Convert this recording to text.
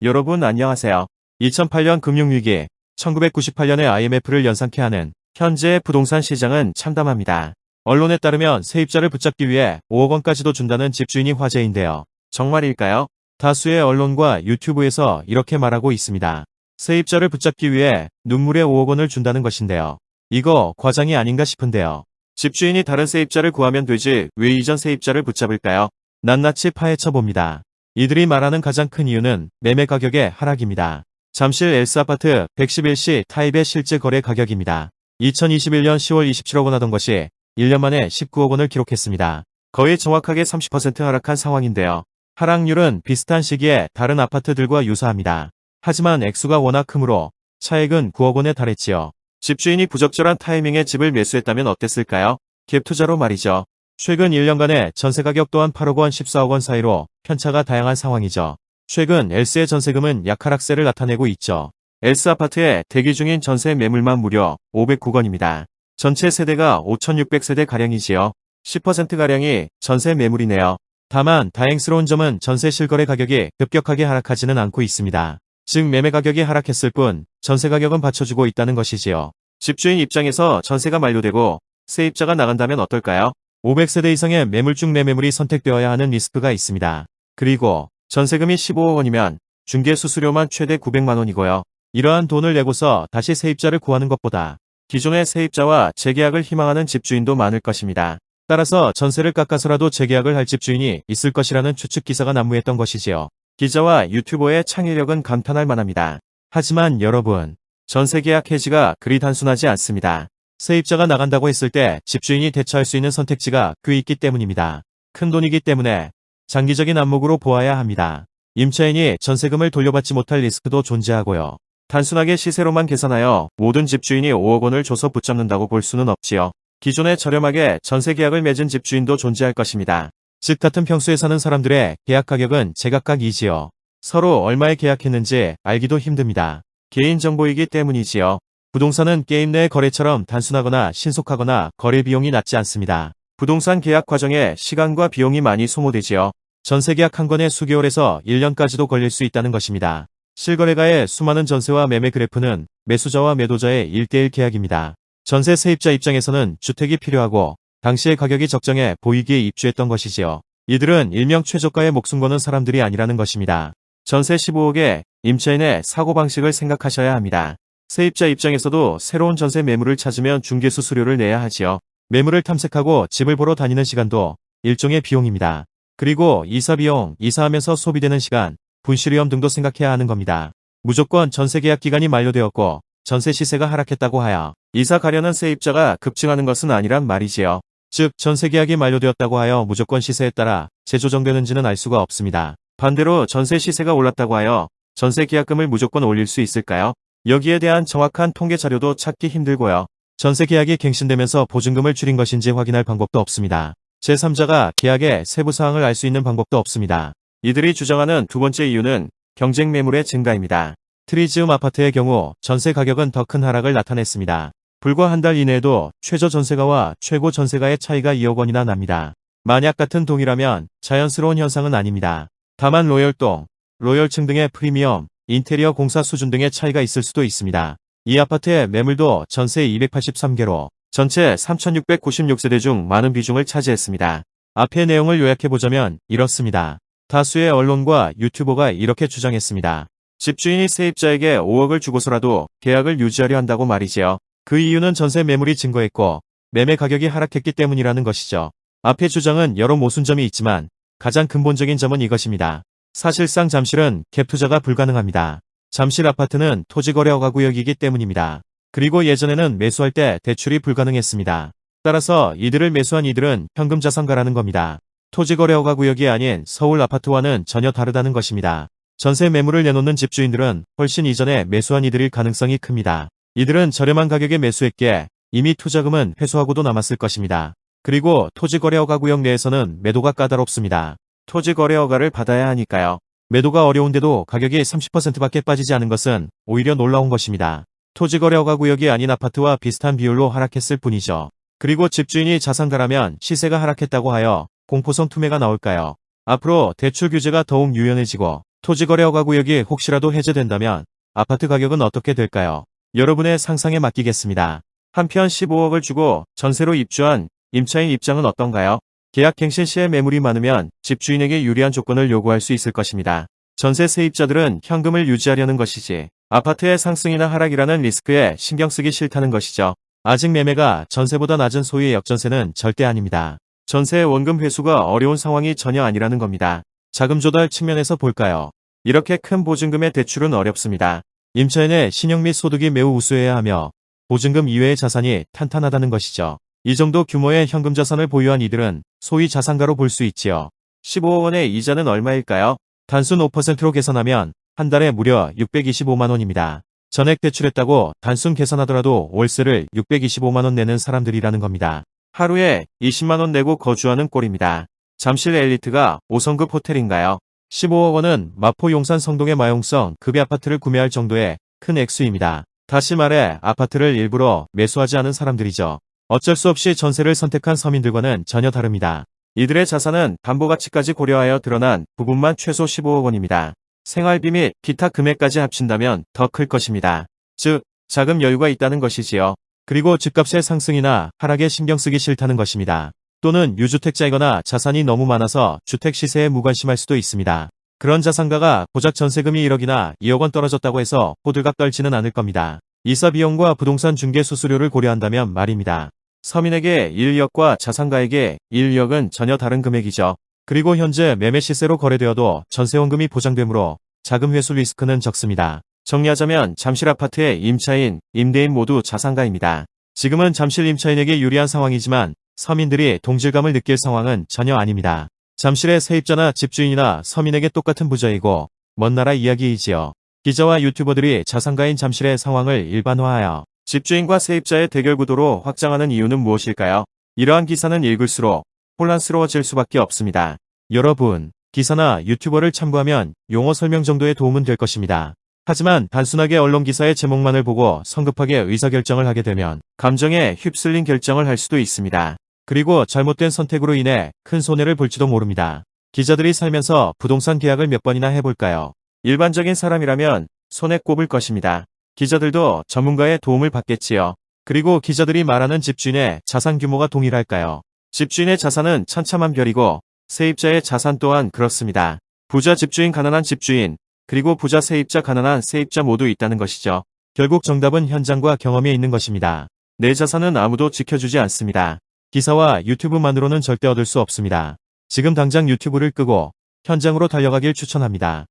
여러분 안녕하세요. 2008년 금융위기, 1998년의 IMF를 연상케 하는 현재의 부동산 시장은 참담합니다. 언론에 따르면 세입자를 붙잡기 위해 5억 원까지도 준다는 집주인이 화제인데요. 정말일까요? 다수의 언론과 유튜브에서 이렇게 말하고 있습니다. 세입자를 붙잡기 위해 눈물의 5억 원을 준다는 것인데요. 이거 과장이 아닌가 싶은데요. 집주인이 다른 세입자를 구하면 되지 왜 이전 세입자를 붙잡을까요? 낱낱이 파헤쳐 봅니다. 이들이 말하는 가장 큰 이유는 매매 가격의 하락입니다. 잠실 S아파트 111시 타입의 실제 거래 가격입니다. 2021년 10월 27억 원 하던 것이 1년 만에 19억 원을 기록했습니다. 거의 정확하게 30% 하락한 상황인데요. 하락률은 비슷한 시기에 다른 아파트들과 유사합니다. 하지만 액수가 워낙 크므로 차액은 9억 원에 달했지요. 집주인이 부적절한 타이밍에 집을 매수했다면 어땠을까요? 갭 투자로 말이죠. 최근 1년간의 전세가격 또한 8억 원, 14억 원 사이로 편차가 다양한 상황이죠. 최근 엘스의 전세금은 약하락세를 나타내고 있죠. S아파트에 대기 중인 전세 매물만 무려 509건입니다. 전체 세대가 5,600세대가량이지요. 10%가량이 전세 매물이네요. 다만 다행스러운 점은 전세 실거래 가격이 급격하게 하락하지는 않고 있습니다. 즉 매매 가격이 하락했을 뿐 전세 가격은 받쳐주고 있다는 것이지요. 집주인 입장에서 전세가 만료되고 세입자가 나간다면 어떨까요? 500세대 이상의 매물중 매매물이 선택되어야 하는 리스크가 있습니다. 그리고 전세금이 15억 원이면 중개 수수료만 최대 900만 원이고요. 이러한 돈을 내고서 다시 세입자를 구하는 것보다 기존의 세입자와 재계약을 희망하는 집주인도 많을 것입니다. 따라서 전세를 깎아서라도 재계약을 할 집주인이 있을 것이라는 추측 기사가 난무했던 것이지요. 기자와 유튜버의 창의력은 감탄할 만합니다. 하지만 여러분, 전세 계약 해지가 그리 단순하지 않습니다. 세입자가 나간다고 했을 때 집주인이 대처할 수 있는 선택지가 꽤 있기 때문입니다. 큰 돈이기 때문에 장기적인 안목으로 보아야 합니다. 임차인이 전세금을 돌려받지 못할 리스크도 존재하고요. 단순하게 시세로만 계산하여 모든 집주인이 5억 원을 줘서 붙잡는다고 볼 수는 없지요. 기존에 저렴하게 전세 계약을 맺은 집주인도 존재할 것입니다. 즉 같은 평수에 사는 사람들의 계약 가격은 제각각이지요. 서로 얼마에 계약했는지 알기도 힘듭니다. 개인정보이기 때문이지요. 부동산은 게임 내 거래처럼 단순하거나 신속하거나 거래 비용이 낮지 않습니다. 부동산 계약 과정에 시간과 비용이 많이 소모되지요. 전세 계약 한 건에 수개월에서 1년까지도 걸릴 수 있다는 것입니다. 실거래가의 수많은 전세와 매매 그래프는 매수자와 매도자의 1:1 계약입니다. 전세 세입자 입장에서는 주택이 필요하고 당시의 가격이 적정해 보이기에 입주했던 것이지요. 이들은 일명 최저가에 목숨 거는 사람들이 아니라는 것입니다. 전세 15억에 임차인의 사고방식을 생각하셔야 합니다. 세입자 입장에서도 새로운 전세 매물을 찾으면 중개 수수료를 내야 하지요. 매물을 탐색하고 집을 보러 다니는 시간도 일종의 비용입니다. 그리고 이사 비용, 이사하면서 소비되는 시간, 분실위험 등도 생각해야 하는 겁니다. 무조건 전세 계약 기간이 만료되었고 전세 시세가 하락했다고 하여 이사 가려는 세입자가 급증하는 것은 아니란 말이지요. 즉 전세 계약이 만료되었다고 하여 무조건 시세에 따라 재조정되는지는 알 수가 없습니다. 반대로 전세 시세가 올랐다고 하여 전세 계약금을 무조건 올릴 수 있을까요? 여기에 대한 정확한 통계 자료도 찾기 힘들고요. 전세 계약이 갱신되면서 보증금을 줄인 것인지 확인할 방법도 없습니다. 제3자가 계약의 세부 사항을 알 수 있는 방법도 없습니다. 이들이 주장하는 두 번째 이유는 경쟁 매물의 증가입니다. 트리지움 아파트의 경우 전세 가격은 더 큰 하락을 나타냈습니다. 불과 한 달 이내에도 최저 전세가와 최고 전세가의 차이가 2억 원이나 납니다. 만약 같은 동이라면 자연스러운 현상은 아닙니다. 다만 로열동, 로열층 등의 프리미엄, 인테리어 공사 수준 등의 차이가 있을 수도 있습니다. 이 아파트의 매물도 전세 283개로 전체 3,696세대 중 많은 비중을 차지했습니다. 앞의 내용을 요약해보자면 이렇습니다. 다수의 언론과 유튜버가 이렇게 주장했습니다. 집주인이 세입자에게 5억을 주고서라도 계약을 유지하려 한다고 말이지요. 그 이유는 전세 매물이 증거했고 매매 가격이 하락했기 때문이라는 것이죠. 앞의 주장은 여러 모순점이 있지만 가장 근본적인 점은 이것입니다. 사실상 잠실은 갭 투자가 불가능합니다. 잠실 아파트는 토지거래 허가구역이기 때문입니다. 그리고 예전에는 매수할 때 대출이 불가능했습니다. 따라서 이들을 매수한 이들은 현금 자산가라는 겁니다. 토지거래 허가구역이 아닌 서울 아파트와는 전혀 다르다는 것입니다. 전세 매물을 내놓는 집주인들은 훨씬 이전에 매수한 이들일 가능성이 큽니다. 이들은 저렴한 가격에 매수했기에 이미 투자금은 회수하고도 남았을 것입니다. 그리고 토지거래 허가구역 내에서는 매도가 까다롭습니다. 토지거래 허가를 받아야 하니까요. 매도가 어려운데도 가격이 30%밖에 빠지지 않은 것은 오히려 놀라운 것입니다. 토지거래 허가구역이 아닌 아파트와 비슷한 비율로 하락했을 뿐이죠. 그리고 집주인이 자산가라면 시세가 하락했다고 하여 공포성 투매가 나올까요? 앞으로 대출 규제가 더욱 유연해지고 토지거래 허가 구역이 혹시라도 해제된다면 아파트 가격은 어떻게 될까요? 여러분의 상상에 맡기겠습니다. 한편 15억을 주고 전세로 입주한 임차인 입장은 어떤가요? 계약 갱신 시에 매물이 많으면 집주인에게 유리한 조건을 요구할 수 있을 것입니다. 전세 세입자들은 현금을 유지하려는 것이지 아파트의 상승이나 하락이라는 리스크에 신경 쓰기 싫다는 것이죠. 아직 매매가 전세보다 낮은 소유의 역전세는 절대 아닙니다. 전세의 원금 회수가 어려운 상황이 전혀 아니라는 겁니다. 자금 조달 측면에서 볼까요? 이렇게 큰 보증금의 대출은 어렵습니다. 임차인의 신용 및 소득이 매우 우수해야 하며 보증금 이외의 자산이 탄탄하다는 것이죠. 이 정도 규모의 현금 자산을 보유한 이들은 소위 자산가로 볼 수 있지요. 15억 원의 이자는 얼마일까요? 단순 5%로 계산하면 한 달에 무려 625만 원입니다. 전액 대출했다고 단순 계산하더라도 월세를 625만 원 내는 사람들이라는 겁니다. 하루에 20만 원 내고 거주하는 꼴입니다. 잠실 엘리트가 5성급 호텔인가요? 15억 원은 마포 용산 성동의 마용성 급의 아파트를 구매할 정도의 큰 액수입니다. 다시 말해 아파트를 일부러 매수하지 않은 사람들이죠. 어쩔 수 없이 전세를 선택한 서민들과는 전혀 다릅니다. 이들의 자산은 담보가치까지 고려하여 드러난 부분만 최소 15억 원입니다. 생활비 및 기타 금액까지 합친다면 더 클 것입니다. 즉, 자금 여유가 있다는 것이지요. 그리고 집값의 상승이나 하락에 신경 쓰기 싫다는 것입니다. 또는 유주택자이거나 자산이 너무 많아서 주택 시세에 무관심할 수도 있습니다. 그런 자산가가 고작 전세금이 1억이나 2억 원 떨어졌다고 해서 호들갑 떨지는 않을 겁니다. 이사 비용과 부동산 중개 수수료를 고려한다면 말입니다. 서민에게 1억과 자산가에게 1억은 전혀 다른 금액이죠. 그리고 현재 매매 시세로 거래되어도 전세원금이 보장되므로 자금 회수 리스크는 적습니다. 정리하자면 잠실 아파트의 임차인, 임대인 모두 자산가입니다. 지금은 잠실 임차인에게 유리한 상황이지만 서민들이 동질감을 느낄 상황은 전혀 아닙니다. 잠실의 세입자나 집주인이나 서민에게 똑같은 부자이고 먼 나라 이야기이지요. 기자와 유튜버들이 자산가인 잠실의 상황을 일반화하여 집주인과 세입자의 대결 구도로 확장하는 이유는 무엇일까요? 이러한 기사는 읽을수록 혼란스러워질 수밖에 없습니다. 여러분, 기사나 유튜버를 참고하면 용어 설명 정도의 도움은 될 것입니다. 하지만 단순하게 언론 기사의 제목만을 보고 성급하게 의사결정을 하게 되면 감정에 휩쓸린 결정을 할 수도 있습니다. 그리고 잘못된 선택으로 인해 큰 손해를 볼지도 모릅니다. 기자들이 살면서 부동산 계약을 몇 번이나 해볼까요? 일반적인 사람이라면 손에 꼽을 것입니다. 기자들도 전문가의 도움을 받겠지요. 그리고 기자들이 말하는 집주인의 자산 규모가 동일할까요? 집주인의 자산은 천차만별이고 세입자의 자산 또한 그렇습니다. 부자 집주인, 가난한 집주인, 그리고 부자 세입자, 가난한 세입자 모두 있다는 것이죠. 결국 정답은 현장과 경험에 있는 것입니다. 내 자산은 아무도 지켜주지 않습니다. 기사와 유튜브만으로는 절대 얻을 수 없습니다. 지금 당장 유튜브를 끄고 현장으로 달려가길 추천합니다.